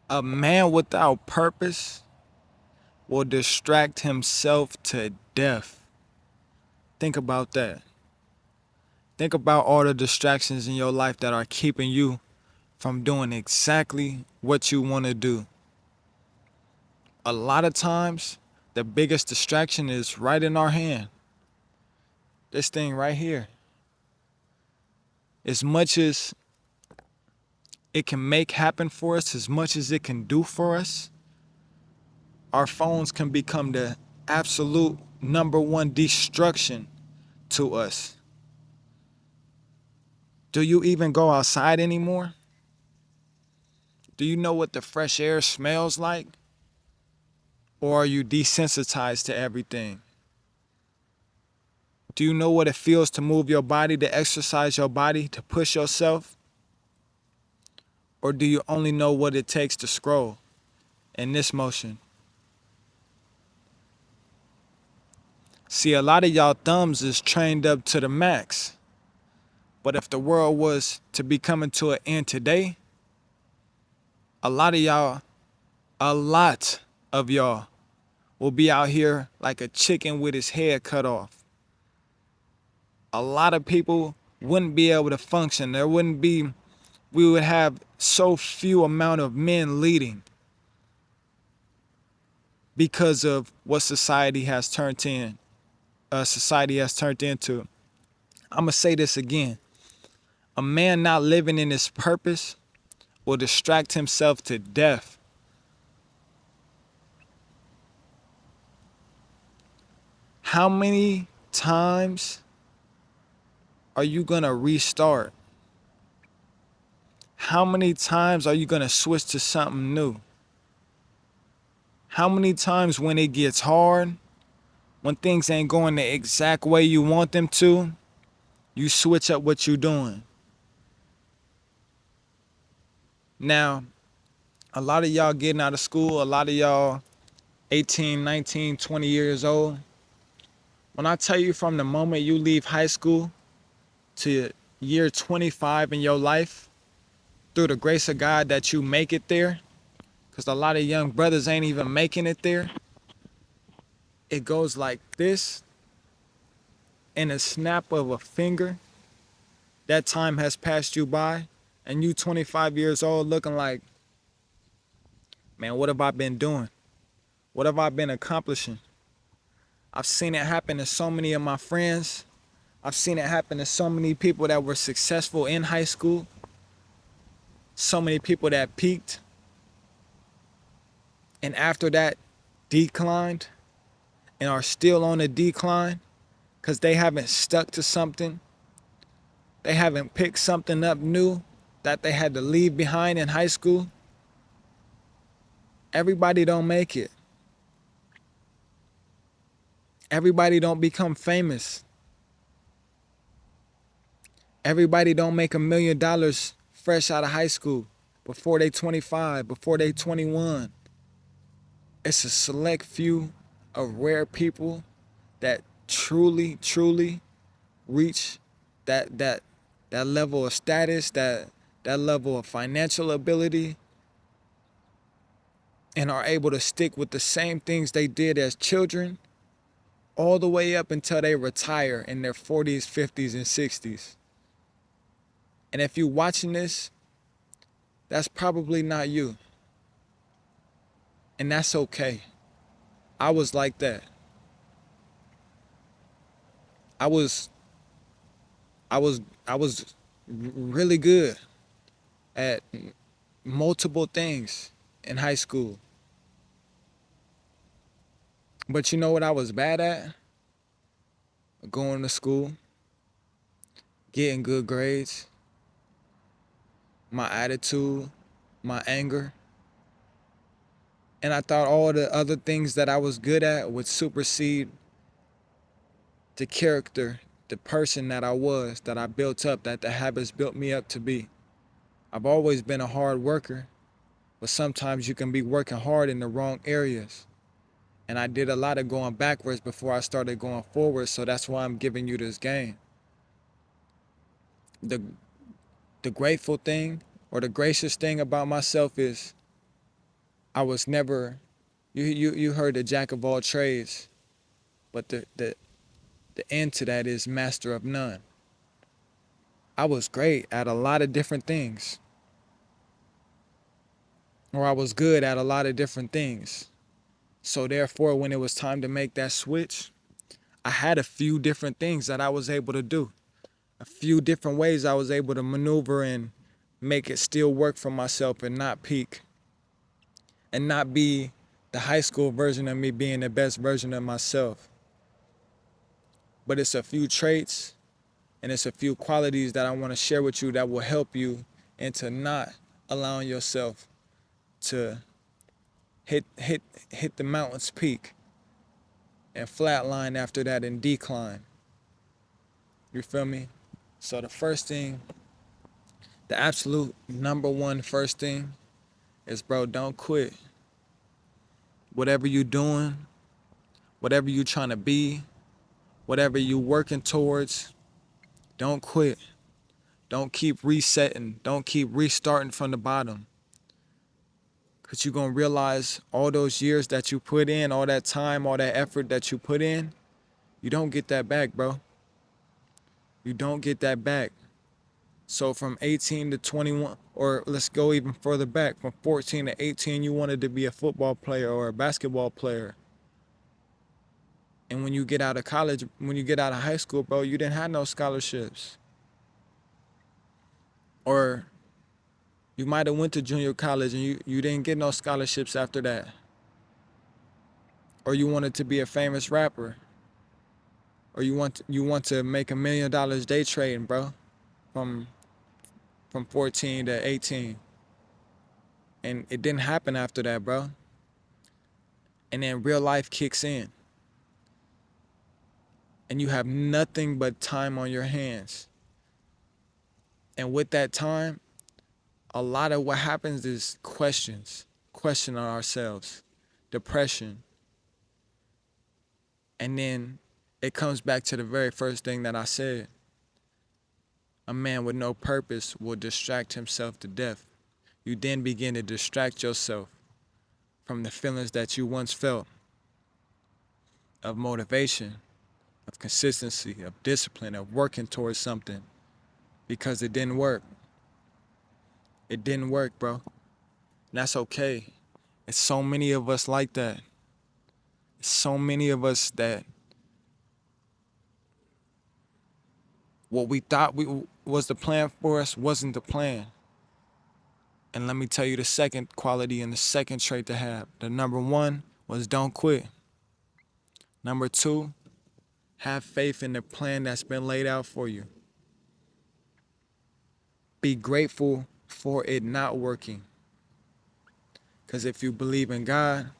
A man without purpose will distract himself to death. Think about that. Think about all the distractions in your life that are keeping you from doing exactly what you want to do. A lot of times, the biggest distraction is right in our hand. This thing right here. As much as it can make happen for us, as much as it can do for us, our phones can become the absolute number one destruction to us. Do you even go outside anymore? Do you know what the fresh air smells like? Or are you desensitized to everything? Do you know what it feels to move your body, to exercise your body, to push yourself? Or do you only know what it takes to scroll in this motion? See, a lot of y'all thumbs is trained up to the max. But if the world was to be coming to an end today, a lot of y'all, a lot of y'all will be out here like a chicken with his head cut off. A lot of people wouldn't be able to function. We would have so few amount of men leading because of what society has turned into. I'm gonna say this again. A man not living in his purpose will distract himself to death. How many times are you gonna restart? How many times are you gonna switch to something new? How many times when it gets hard, when things ain't going the exact way you want them to, you switch up what you're doing? Now, a lot of y'all getting out of school, a lot of y'all 18, 19, 20 years old. When I tell you from the moment you leave high school to year 25 in your life, through the grace of God that you make it there, because a lot of young brothers ain't even making it there, it goes like this. In a snap of a finger, that time has passed you by, and you 25 years old looking like, man, what have I been doing? What have I been accomplishing? I've seen it happen to so many of my friends. I've seen it happen to so many people that were successful in high school, so many people that peaked, and after that declined and are still on a decline because they haven't stuck to something. They haven't picked something up new that they had to leave behind in high school. Everybody don't make it. Everybody don't become famous. Everybody don't make $1 million fresh out of high school before they 25, before they 21. It's a select few of rare people that truly reach that level of status, that level of financial ability, and are able to stick with the same things they did as children all the way up until they retire in their 40s, 50s, and 60s. And if you're watching this, that's probably not you. And that's okay. I was like that. I was I was I was really good at multiple things in high school. But you know what I was bad at? Going to school, getting good grades, my attitude, my anger. And I thought all the other things that I was good at would supersede the character, the person that I was, that I built up, that the habits built me up to be. I've always been a hard worker, but sometimes you can be working hard in the wrong areas. And I did a lot of going backwards before I started going forward, so that's why I'm giving you this game. The the grateful thing or the gracious thing about myself is I was never, you heard the jack of all trades, but the end to that is master of none. I was great at a lot of different things, or I was good at a lot of different things. So therefore, when it was time to make that switch, I had a few different things that I was able to do, a few different ways I was able to maneuver and make it still work for myself and not peak and not be the high school version of me being the best version of myself. But it's a few traits and it's a few qualities that I want to share with you that will help you into not allowing yourself to hit the mountain's peak and flatline after that and decline. You feel me? So the first thing, the absolute number one first thing is, bro, don't quit. Whatever you doing, whatever you trying to be, whatever you working towards, don't quit. Don't keep resetting. Don't keep restarting from the bottom. Because you're going to realize all those years that you put in, all that time, all that effort that you put in, you don't get that back, bro. You don't get that back. So from 18 to 21, or let's go even further back, from 14 to 18, you wanted to be a football player or a basketball player. And when you get out of college, when you get out of high school, bro, you didn't have no scholarships. Or you might have went to junior college and you didn't get no scholarships after that. Or you wanted to be a famous rapper. Or you want to make $1 million day trading, bro, from 14 to 18. And it didn't happen after that, bro. And then real life kicks in. And you have nothing but time on your hands. And with that time, a lot of what happens is question on ourselves, depression. And then it comes back to the very first thing that I said. A man with no purpose will distract himself to death. You then begin to distract yourself from the feelings that you once felt of motivation, of consistency, of discipline, of working towards something, because it didn't work. It didn't work, bro. And that's okay. It's so many of us like that. It's so many of us that what we thought was the plan for us wasn't the plan. And let me tell you the second quality and the second trait to have. The number one was don't quit. Number two, have faith in the plan that's been laid out for you. Be grateful for it not working. Because if you believe in God,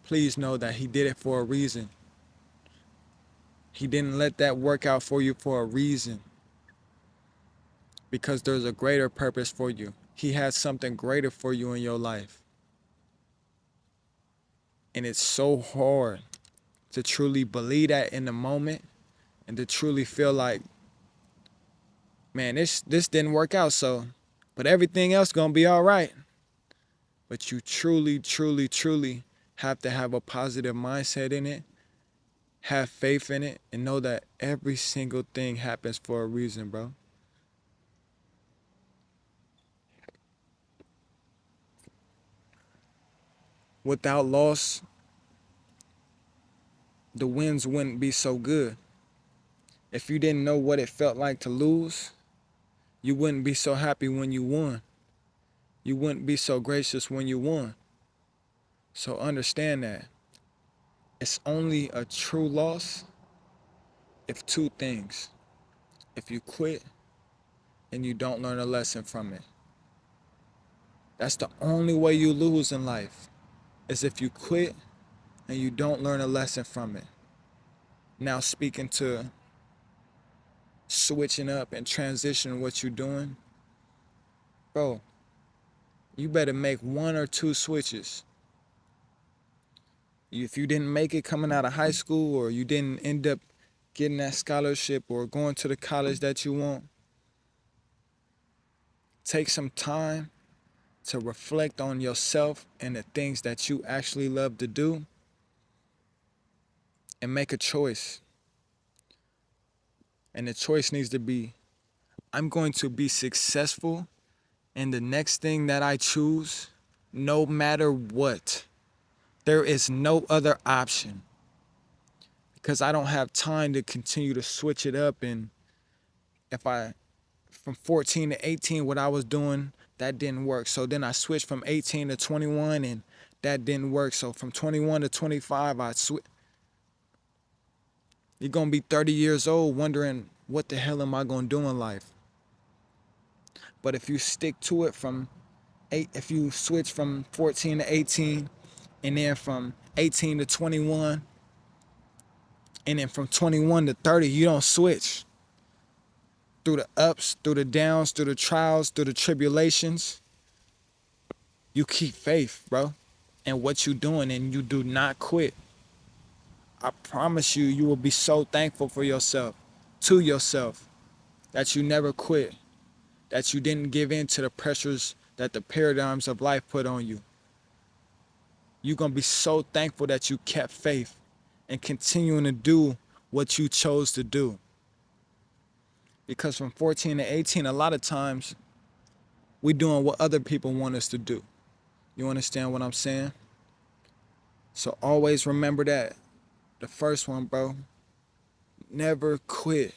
please know that He did it for a reason. He didn't let that work out for you for a reason. Because there's a greater purpose for you. He has something greater for you in your life. And it's so hard to truly believe that in the moment and to truly feel like, man, this didn't work out, but everything else gonna be all right. But you truly, truly, truly have to have a positive mindset in it, have faith in it, and know that every single thing happens for a reason, bro. Without loss, the wins wouldn't be so good. If you didn't know what it felt like to lose, you wouldn't be so happy when you won. You wouldn't be so gracious when you won. So understand that. It's only a true loss if two things. If you quit and you don't learn a lesson from it. That's the only way you lose in life, is if you quit and you don't learn a lesson from it. Now speaking to switching up and transitioning what you're doing, bro, you better make one or two switches. If you didn't make it coming out of high school, or you didn't end up getting that scholarship or going to the college that you want, take some time to reflect on yourself and the things that you actually love to do and make a choice. And the choice needs to be, I'm going to be successful in the next thing that I choose, no matter what. There is no other option, because I don't have time to continue to switch it up. And if I, from 14 to 18, what I was doing, that didn't work. So then I switched from 18 to 21 and that didn't work. So from 21 to 25, I switched. You're going to be 30 years old wondering, what the hell am I going to do in life? But if you stick to it if you switch from 14 to 18, and then from 18 to 21, and then from 21 to 30, you don't switch. Through the ups, through the downs, through the trials, through the tribulations, you keep faith, bro, in what you're doing, and you do not quit. I promise you, you will be so thankful for yourself, to yourself, that you never quit, that you didn't give in to the pressures that the paradigms of life put on you. You're going to be so thankful that you kept faith and continuing to do what you chose to do. Because from 14 to 18, a lot of times we're doing what other people want us to do. You understand what I'm saying? So always remember that. The first one, bro. Never quit.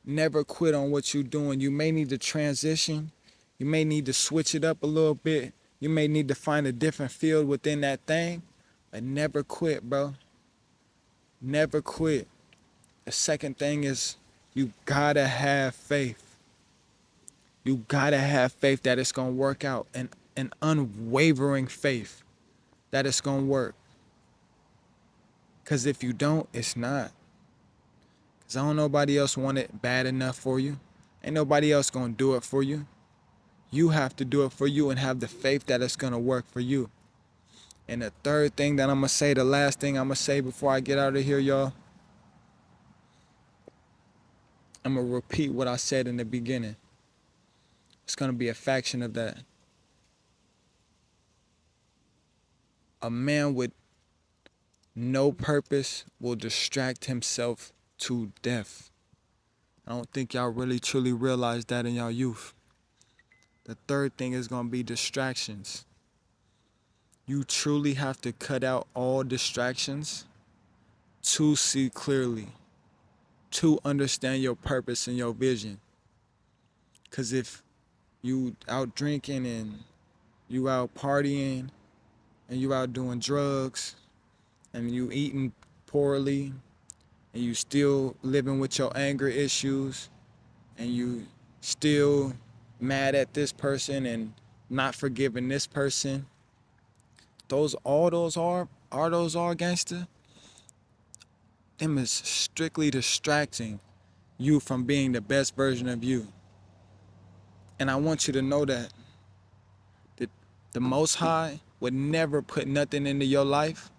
Never quit on what you're doing. You may need to transition. You may need to switch it up a little bit. You may need to find a different field within that thing. But never quit, bro. Never quit. The second thing is, you gotta have faith. You gotta have faith that it's gonna work out, and an unwavering faith that it's gonna work. Cause if you don't, it's not. Cause I don't nobody else want it bad enough for you. Ain't nobody else gonna do it for you. You have to do it for you and have the faith that it's gonna work for you. And the third thing that I'm gonna say, the last thing I'm gonna say before I get out of here, y'all, I'm gonna repeat what I said in the beginning. It's gonna be a fraction of that. A man with no purpose will distract himself to death. I don't think y'all really truly realize that in y'all youth. The third thing is gonna be distractions. You truly have to cut out all distractions to see clearly, to understand your purpose and your vision. Cause if you out drinking and you out partying and you out doing drugs and you eating poorly and you still living with your anger issues and you still mad at this person and not forgiving this person, all those are gangster. Them is strictly distracting you from being the best version of you. And I want you to know that the Most High would never put nothing into your life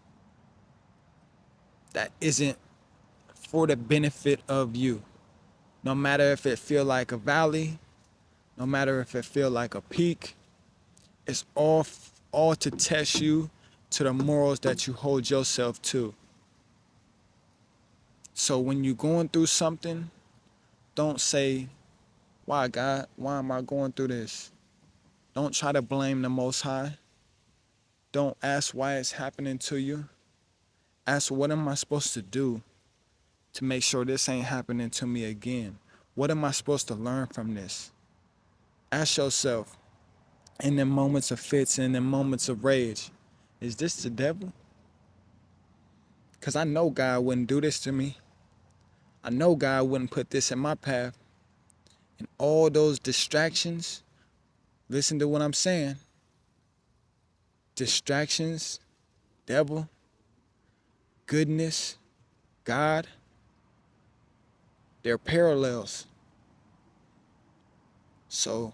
that isn't for the benefit of you. No matter if it feel like a valley, no matter if it feel like a peak, it's all to test you to the morals that you hold yourself to. So when you're going through something, don't say, why God, why am I going through this? Don't try to blame the Most High. Don't ask why it's happening to you. Ask, what am I supposed to do to make sure this ain't happening to me again? What am I supposed to learn from this? Ask yourself, in the moments of fits and in moments of rage, is this the devil? Because I know God wouldn't do this to me. I know God wouldn't put this in my path. And all those distractions, listen to what I'm saying. Distractions, devil, goodness, God, they're parallels. So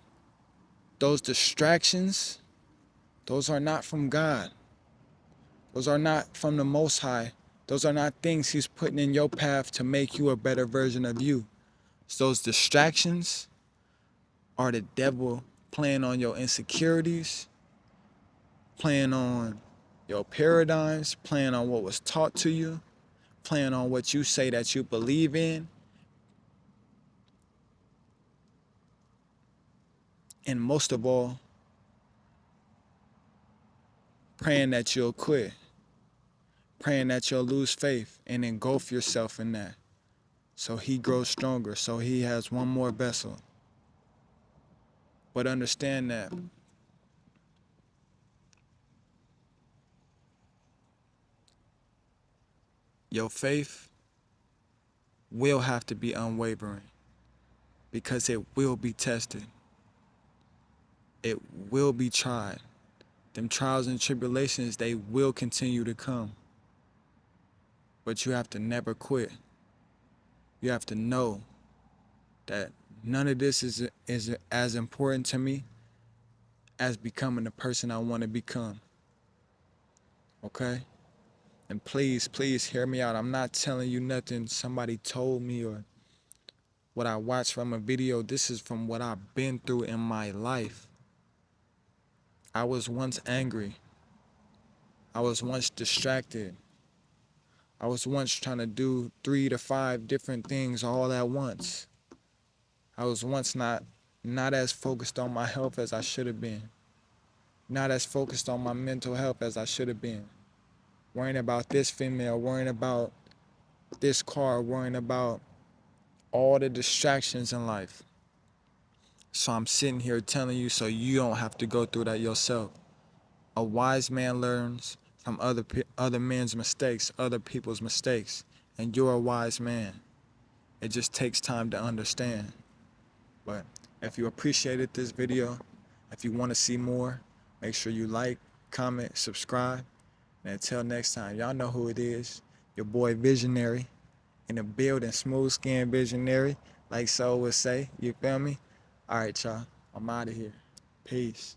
those distractions, those are not from God. Those are not from the Most High. Those are not things He's putting in your path to make you a better version of you. So those distractions are the devil playing on your insecurities, playing on your paradigms, playing on what was taught to you, playing on what you say that you believe in, and most of all, praying that you'll quit, praying that you'll lose faith and engulf yourself in that, so he grows stronger, so he has one more vessel. But understand that your faith will have to be unwavering, because it will be tested. It will be tried. Them trials and tribulations, they will continue to come. But you have to never quit. You have to know that none of this is as important to me as becoming the person I want to become. Okay? And please, please hear me out. I'm not telling you nothing somebody told me or what I watched from a video. This is from what I've been through in my life. I was once angry. I was once distracted. I was once trying to do 3 to 5 different things all at once. I was once not as focused on my health as I should have been. Not as focused on my mental health as I should have been. Worrying about this female, worrying about this car, worrying about all the distractions in life. So I'm sitting here telling you so you don't have to go through that yourself. A wise man learns from other men's mistakes, other people's mistakes, and you're a wise man. It just takes time to understand. But if you appreciated this video, if you want to see more, make sure you like, comment, subscribe. And until next time, y'all know who it is. Your boy Visionary in the building, smooth skin visionary, like Soul would say. You feel me? All right, y'all. I'm out of here. Peace.